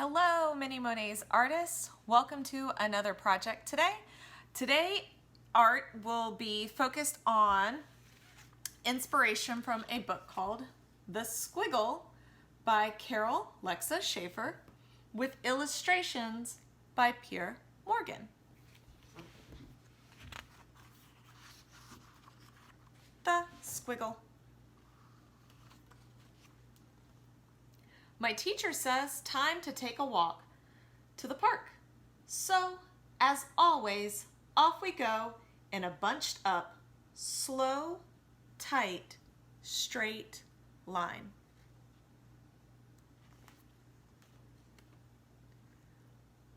Hello, Mini Monet's artists. Welcome to another project today. Today, art will be focused on inspiration from a book called The Squiggle by Carol Lexa Schaefer with illustrations by Pierre Morgan. The Squiggle. My teacher says time to take a walk to the park. So, as always, off we go in a bunched up, slow, tight, straight line.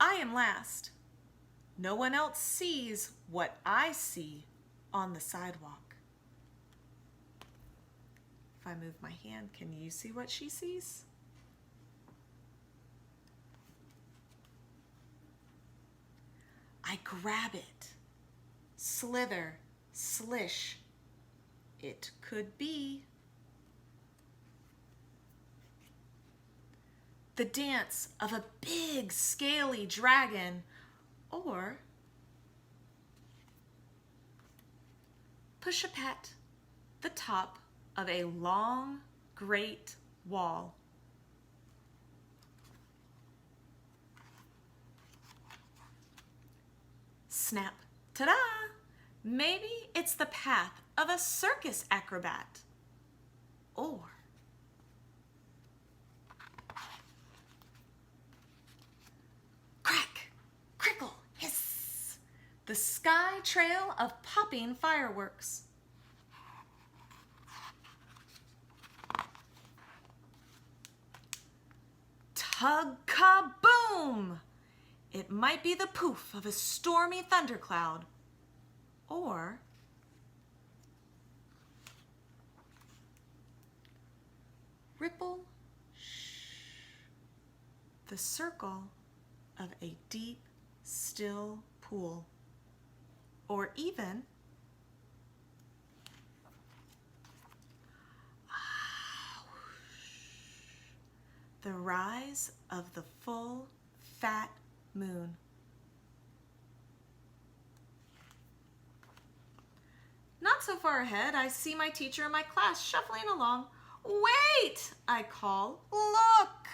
I am last. No one else sees what I see on the sidewalk. If I move my hand, can you see what she sees? I grab it, slither, slish. It could be the dance of a big scaly dragon, or push a pat, the top of a long, great wall. Snap, ta-da! Maybe it's the path of a circus acrobat. Or crack, crickle, hiss, the sky trail of popping fireworks. Tug, kaboom! It might be the poof of a stormy thundercloud, or ripple, shh, the circle of a deep, still pool, or even the rise of the full, fat moon. Not so far ahead, I see my teacher in my class shuffling along. Wait, I call, look!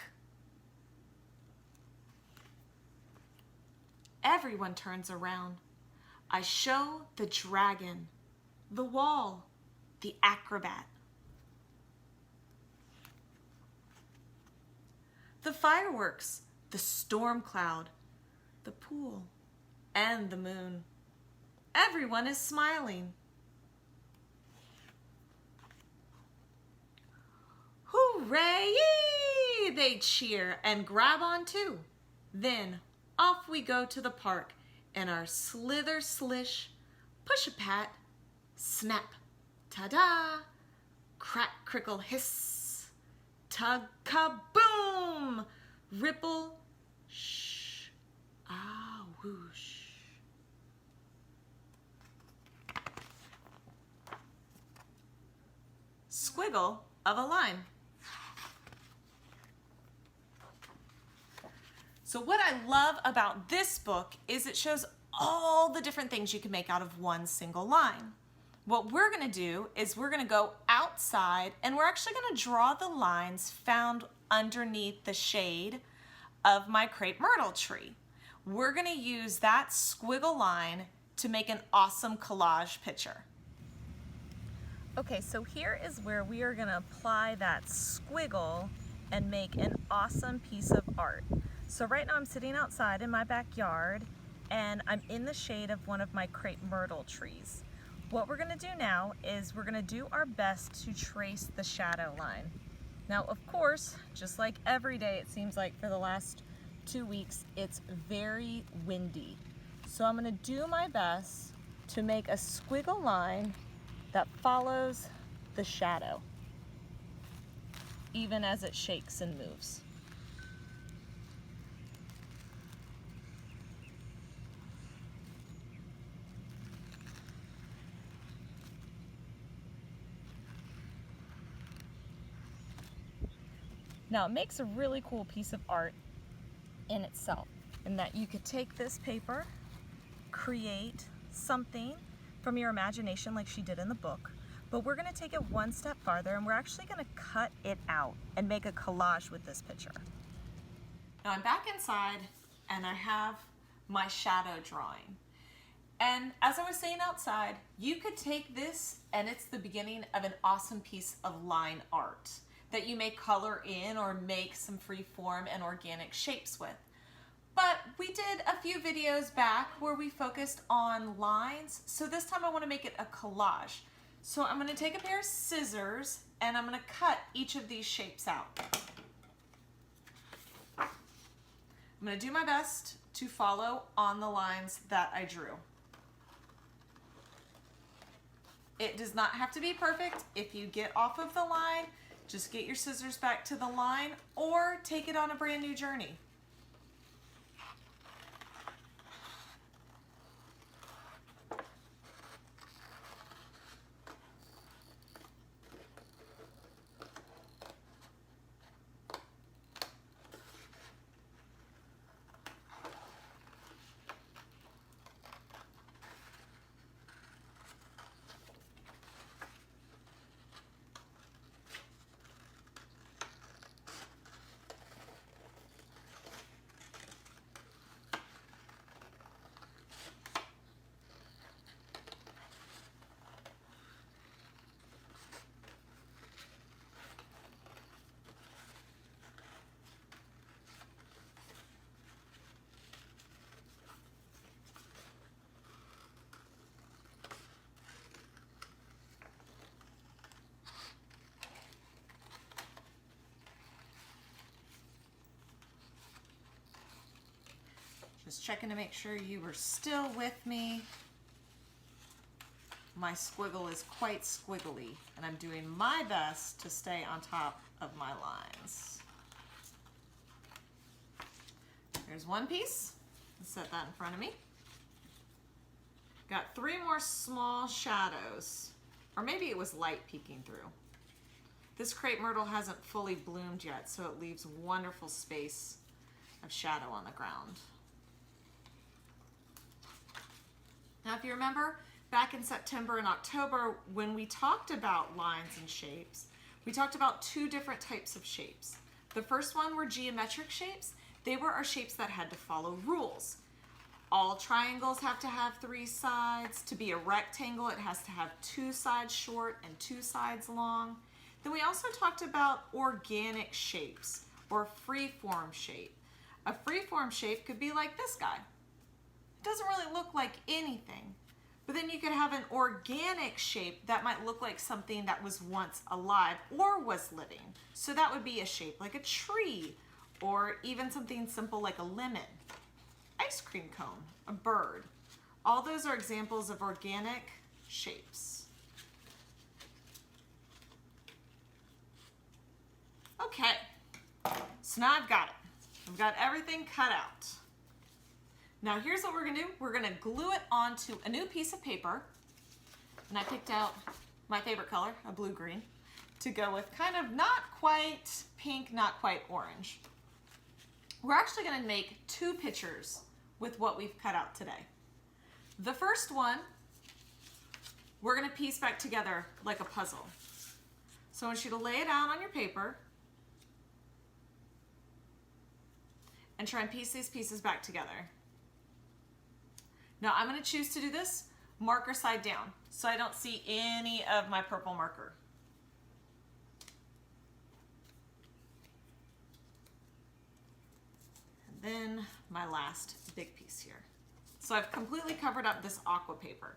Everyone turns around. I show the dragon, the wall, the acrobat. The fireworks, the storm cloud, the pool, and the moon. Everyone is smiling. Hooray! They cheer and grab on too. Then off we go to the park in our slither slish, push a pat, snap, ta-da, crack, crickle, hiss, tug, kaboom, ripple, shh, ah, whoosh. Squiggle of a line. So what I love about this book is it shows all the different things you can make out of one single line. What we're going to do is we're going to go outside and we're actually going to draw the lines found underneath the shade of my Crepe Myrtle tree. We're going to use that squiggle line to make an awesome collage picture. Okay, so here is where we are going to apply that squiggle and make an awesome piece of art. So right now I'm sitting outside in my backyard and I'm in the shade of one of my Crepe Myrtle trees. What we're going to do now is we're going to do our best to trace the shadow line. Now, of course, just like every day, it seems like for the last 2 weeks, it's very windy. So I'm going to do my best to make a squiggle line that follows the shadow, even as it shakes and moves. Now it makes a really cool piece of art in itself, and that you could take this paper, create something from your imagination like she did in the book, but we're gonna take it one step farther and we're actually gonna cut it out and make a collage with this picture. Now I'm back inside and I have my shadow drawing. And as I was saying outside, you could take this and it's the beginning of an awesome piece of line art that you may color in or make some free form and organic shapes with. But we did a few videos back where we focused on lines, so this time I want to make it a collage. So I'm going to take a pair of scissors and I'm going to cut each of these shapes out. I'm going to do my best to follow on the lines that I drew. It does not have to be perfect. If you get off of the line, just get your scissors back to the line or take it on a brand new journey. Just checking to make sure you were still with me. My squiggle is quite squiggly, and I'm doing my best to stay on top of my lines. Here's one piece. Let's set that in front of me. Got 3 more small shadows, or maybe it was light peeking through. This Crepe Myrtle hasn't fully bloomed yet, so it leaves wonderful space of shadow on the ground. Now, if you remember, back in September and October, when we talked about lines and shapes, we talked about 2 different types of shapes. The first one were geometric shapes. They were our shapes that had to follow rules. All triangles have to have 3 sides. To be a rectangle, it has to have 2 sides short and 2 sides long. Then we also talked about organic shapes or free-form shape. A free-form shape could be like this guy. It doesn't really look like anything, but then you could have an organic shape that might look like something that was once alive or was living. So that would be a shape like a tree, or even something simple like a lemon, ice cream cone, a bird. All those are examples of organic shapes. Okay, so now I've got it. I've got everything cut out. Now here's what we're gonna do. We're gonna glue it onto a new piece of paper. And I picked out my favorite color, a blue-green, to go with kind of not quite pink, not quite orange. We're actually gonna make 2 pictures with what we've cut out today. The first one, we're gonna piece back together like a puzzle. So I want you to lay it out on your paper and try and piece these pieces back together. Now I'm going to choose to do this marker side down so I don't see any of my purple marker. And then my last big piece here. So I've completely covered up this aqua paper.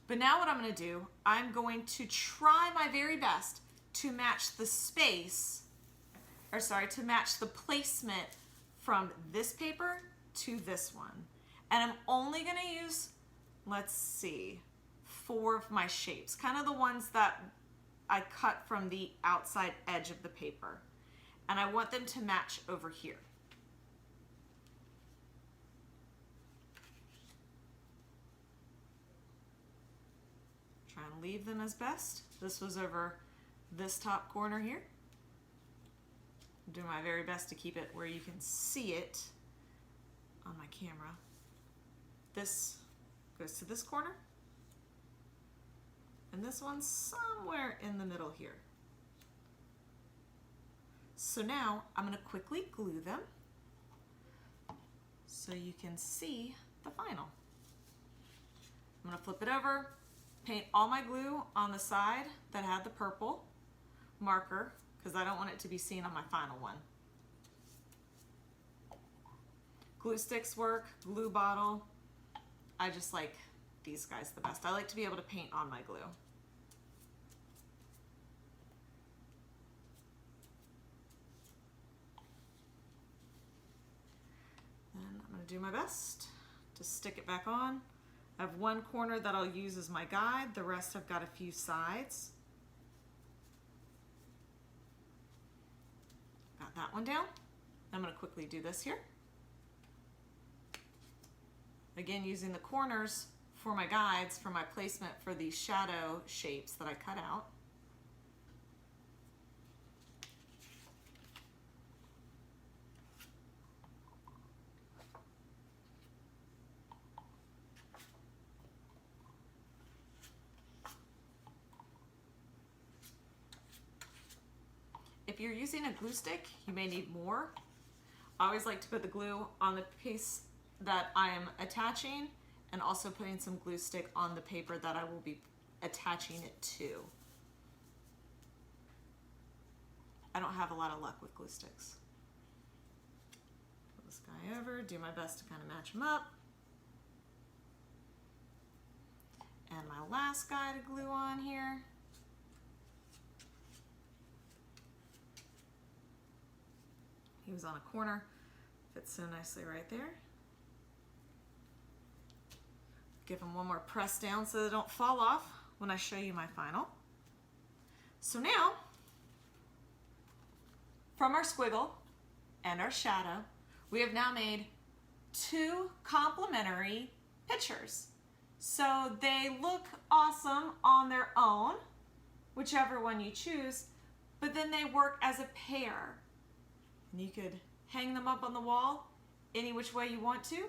But now what I'm going to do, I'm going to try my very best to match the space, or sorry, to match the placement from this paper to this one. And I'm only going to use, let's see, 4 of my shapes, kind of the ones that I cut from the outside edge of the paper. And I want them to match over here. Try and leave them as best. This was over this top corner here. I'm doing my very best to keep it where you can see it on my camera. This goes to this corner, and this one's somewhere in the middle here. So now I'm going to quickly glue them so you can see the final. I'm going to flip it over, paint all my glue on the side that had the purple marker because I don't want it to be seen on my final one. Glue sticks work, glue bottle. I just like these guys the best. I like to be able to paint on my glue. Then I'm going to do my best to stick it back on. I have one corner that I'll use as my guide. The rest I've got a few sides. Got that one down. I'm going to quickly do this here. Again, using the corners for my guides for my placement for these shadow shapes that I cut out. If you're using a glue stick, you may need more. I always like to put the glue on the piece that I am attaching and also putting some glue stick on the paper that I will be attaching it to. I don't have a lot of luck with glue sticks. Put this guy over, do my best to kind of match them up. And my last guy to glue on here. He was on a corner, fits so nicely right there. Give them one more press down so they don't fall off when I show you my final. So now, from our squiggle and our shadow, we have now made two complementary pictures. So they look awesome on their own, whichever one you choose, but then they work as a pair. And you could hang them up on the wall any which way you want to.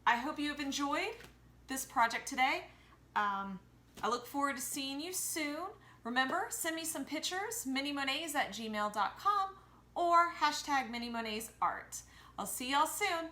I hope you have enjoyed this project today. I look forward to seeing you soon. Remember, send me some pictures, minimonets@gmail.com or #minimonetsart. I'll see y'all soon.